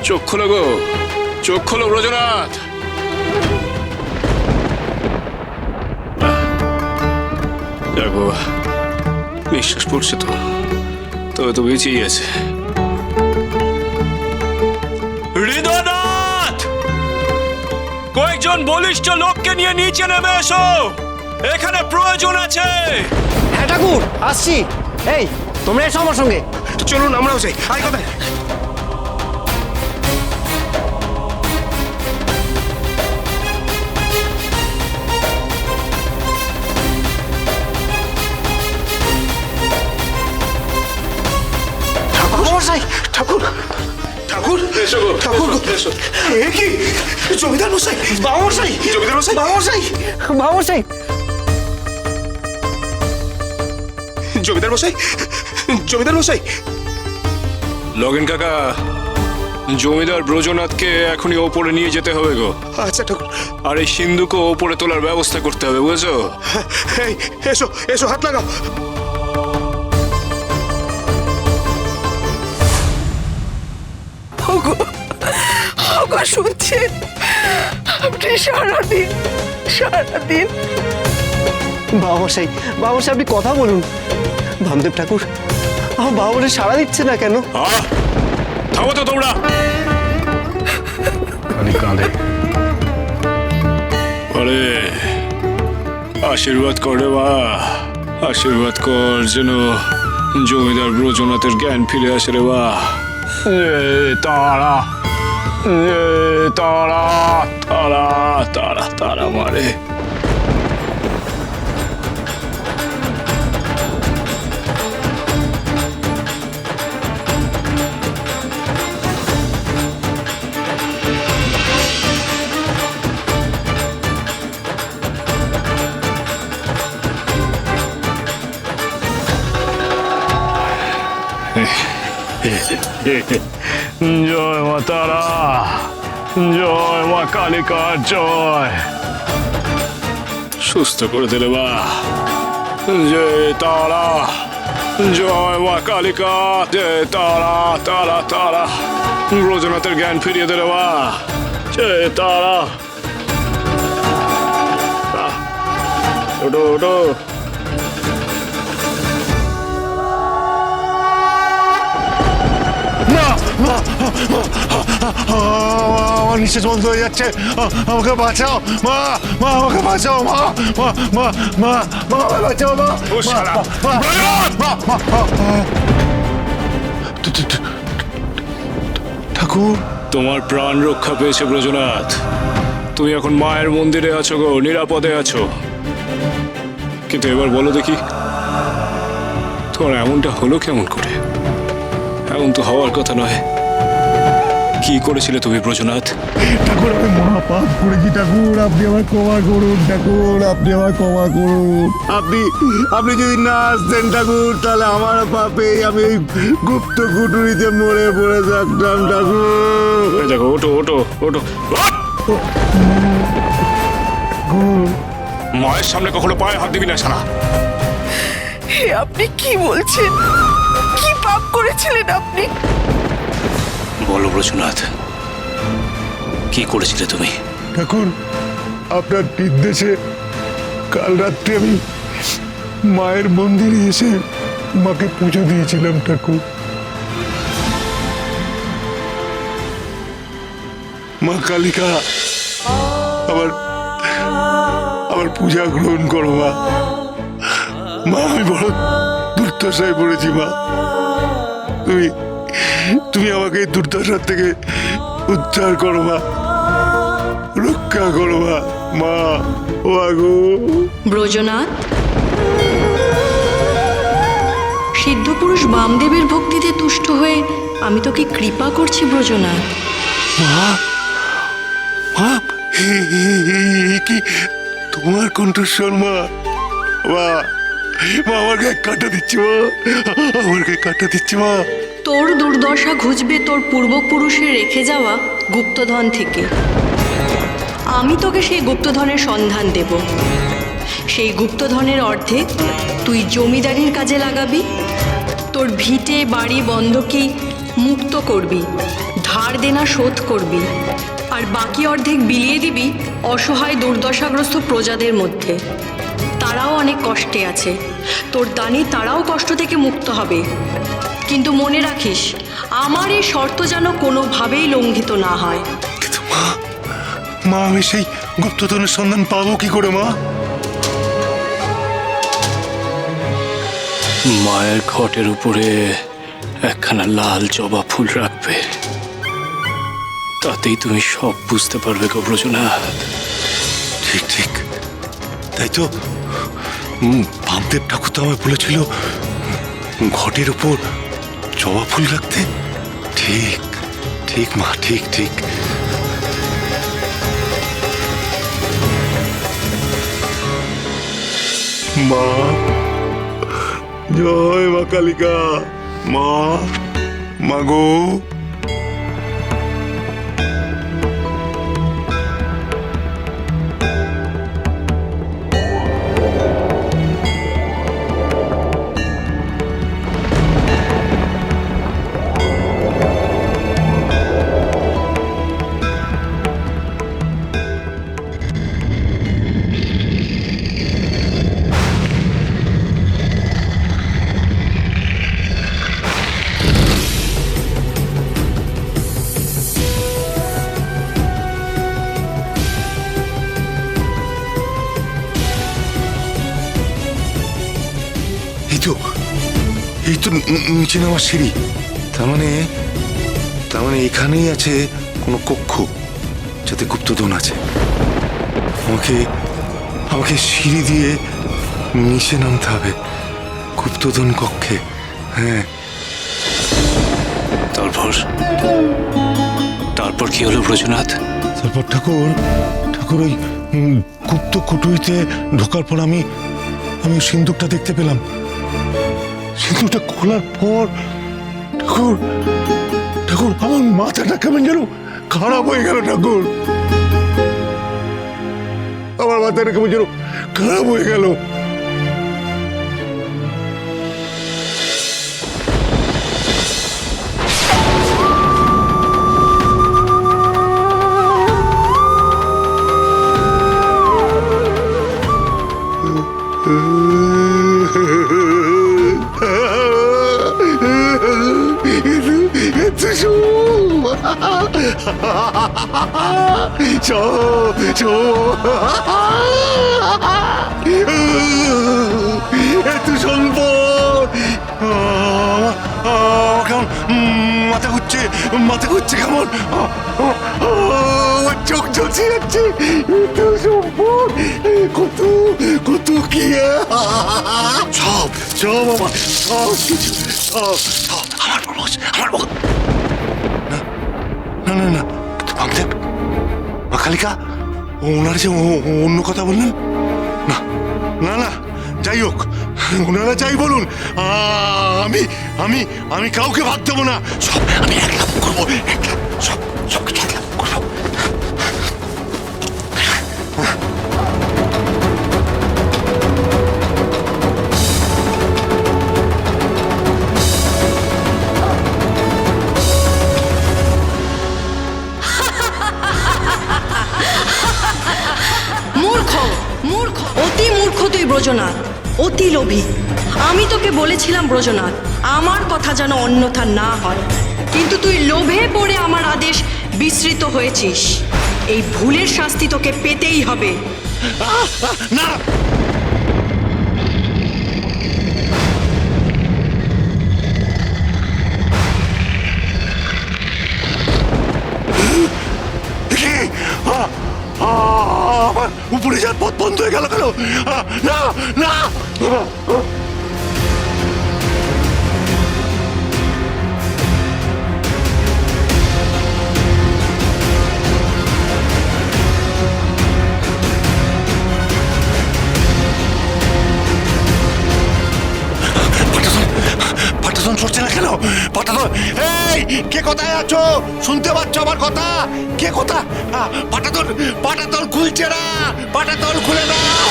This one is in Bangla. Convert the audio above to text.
চোখ খোলো গো, চোখ খোলো ব্রজনাথ। দেখো বিশ্বাস পড়ছে তো, তবে তো বেঁচেই আছে। হৃদয়নাথ, কয়েকজন বলিষ্ঠ লোককে নিয়ে নিচে নেমে এসো, এখানে প্রয়োজন আছে। হ্যাঁ ঠাকুর, আসছি। এই তোমরা এসো আমার সঙ্গে। চলুন আমরাও যাই। আয় কোথায়? ঠাকুর, ঠাকুর, এসো গো, ঠাকুর, এসো। এ কি? জমিদার মশাই, বামশাই, জমিদার মশাই, বামশাই, বাবুসাই, জমিদার মশাই, জমিদার মশাই। লগেন কাকা, জমিদার ব্রজনাথকে এখনই ওপরে নিয়ে যেতে হবে গো। আচ্ছা ঠাকুর। আর এই সিন্ধুকে ওপরে তোলার ব্যবস্থা করতে হবে, বুঝেছো? এই এসো, এসো, হাত লাগাও। শুনছেন আপনি? সারাদিন বাবুসাই, বাবুসাই আপনি কথা বলুন। বামদেব ঠাকুর আমার বাবুরে সাড়া দিচ্ছে না কেন? থামো তো তোমরা। কাঁদে। আরে আশীর্বাদ কর রে মা, আশীর্বাদ কর যেন জমিদার ব্রজনাথের জ্ঞান ফিরে আসে রে মা। তারা তারা তারা তারা তারা মারে। জয় মা তারা, জয় মা কালিকার জয়। সুস্থ করে দিলে মা। জয় তারা, জয় মা কালিকা, জয় তারা তারা তারা। ব্রজনাথের জ্ঞান ফিরিয়ে দিলে মা। জয় তারা। ওটো ওটো। আমার নিঃশ্বাস বন্ধ হয়ে যাচ্ছে। আমাকে বাঁচাও মা, মা আমাকে বাঁচাও মা, মা মা মা মা আমাকে বাঁচাও মা। ঠাকুর, তোমার প্রাণ রক্ষা পেয়েছে ব্রজনাথ। তুমি এখন মায়ের মন্দিরে আছো গো, নিরাপদে আছো। কিন্তু এবার বলো দেখি, তোমার এমনটা হলো কেমন করে? এমন তো হওয়ার কথা নয়। কি করেছিলে তুমি ব্রজনাথ? ঠাকুর আমি মহা পাপ করেছি ঠাকুর, আপনি আমার ক্ষমা করুন ঠাকুর, আপনি আমার ক্ষমা করুন। আপনি যদি না আসতেন ঠাকুর, তাহলে আমার পাপে আমি ওই গুপ্ত কুটুরিতে মরে পড়ে থাকতাম ঠাকুর। এই দেখো, ওটো ওটো ওটো। মায়ের সামনে কখনো পায়ে হাত দিবি না সারা। হে আপনি কি বলছেন? কি পাপ করেছিলেন আপনি? বলো ব্রজনাথ, কি করেছিলে তুমি? ঠাকুর আপনার নির্দেশে কাল রাত্রে আমি মায়ের মন্দিরে এসে মাকে পুজো দিয়েছিলাম ঠাকুর। মা কালিকা, আমার আমার পূজা গ্রহণ করো মা। মা আমি বড় দুর্দশায় পড়েছি মা, তুমি তুমি আমাকে এই দুর্দশার থেকে উদ্ধার করো মা, রক্ষা করো মা। মা ও আগো। ব্রজনাথ, সিদ্ধপুরুষ বামদেবের ভক্তিতে তুষ্ট হয়ে আমি তোকে কৃপা করছি ব্রজনাথ। মা, মা কি তোমার কণ্ঠস্বর মা? মা, মা আমার গায়ে কাঁটা দিচ্ছি মা, আমার গায়ে কাঁটা দিচ্ছি মা। তোর দুর্দশা ঘুচবে তোর পূর্বপুরুষে রেখে যাওয়া গুপ্তধন থেকে। আমি তোকে সেই গুপ্তধনের সন্ধান দেব। সেই গুপ্তধনের অর্ধেক তুই জমিদারির কাজে লাগাবি, তোর ভিটে বাড়ি বন্ধকি মুক্ত করবি, ধার দেনা শোধ করবি আর বাকি অর্ধেক বিলিয়ে দিবি অসহায় দুর্দশাগ্রস্ত প্রজাদের মধ্যে। তারাও অনেক কষ্টে আছে, তোর দানে তারাও কষ্ট থেকে মুক্ত হবে। কিন্তু মনে রাখিস, আমার এই শর্ত যেন কোনোভাবেই লঙ্ঘিত না হয়। কিন্তু মা, মা আমি সেই গুপ্তধনের সন্ধান পাবো কি করে মা? মায়ের ঘটের উপরে একখানা লাল জবা ফুল রাখবে, তাতেই তুমি সব বুঝতে পারবে গো ব্রজনাথ। ঠিক ঠিক, তাই তো বামদেব ঠাকুর তো আমায় বলেছিল ঘটের উপর জবা ফুল রাখতে। ঠিক ঠিক মা, ঠিক ঠিক। মা, জয় মা কালিকা। মা, মাগো। এই তো নিচে নামার সিঁড়ি। তার মানে এখানেই আছে কোনো কক্ষ যাতে গুপ্তধন আছে। আমাকে সিঁড়ি দিয়ে নিচে নামতে হবে গুপ্তধন কক্ষে। হ্যাঁ। তারপর কি হলো ব্রজনাথ? তারপর ঠাকুর ওই গুপ্ত কুটুরিতে ঢোকার পর আমি সিন্দুকটা দেখতে পেলাম। সিন্দুকটা খোলার পর ঠাকুর আমার মাথাটা কেমন যেন খারাপ হয়ে গেল। ঠাকুর আমার মাথাটা কেমন যেন খারাপ হয়ে গেল। এত সম্পদ মাথা ঘুরছে কেমন, চোখ ঝলসে যাচ্ছে। এত সম্পদ, কত কি সব আমার, সব কিছু সব আমার বল। না বামদেব, মা কালিকা ওনারা যে অন্য কথা বললেন। না যাই হোক, ওনারা যাই বলুন, আমি কাউকে বাদ দেবো না। সব আমি এক লাভ করবো, সব কিছু এক লাভ করবো। মূর্খ, অতি মূর্খ তুই ব্রজনাথ, অতি লোভী। আমি তোকে বলেছিলাম ব্রজনাথ, আমার কথা যেন অন্যথা না হয়, কিন্তু তুই লোভে পড়ে আমার আদেশ বিস্মৃত হয়েছিস। এই ভুলের শাস্তি তোকে পেতেই হবে। না, আমার উপরে যাওয়ার পথ বন্ধ হয়ে গেল কেন? না পাটাতন চলছে না কেন? পাটাতন, এই কে কোথায় আছো? শুনতে পাচ্ছ আমার কথা? কে কথা? পাটাতন খুলছে না, পাটাতন খুলে দাও।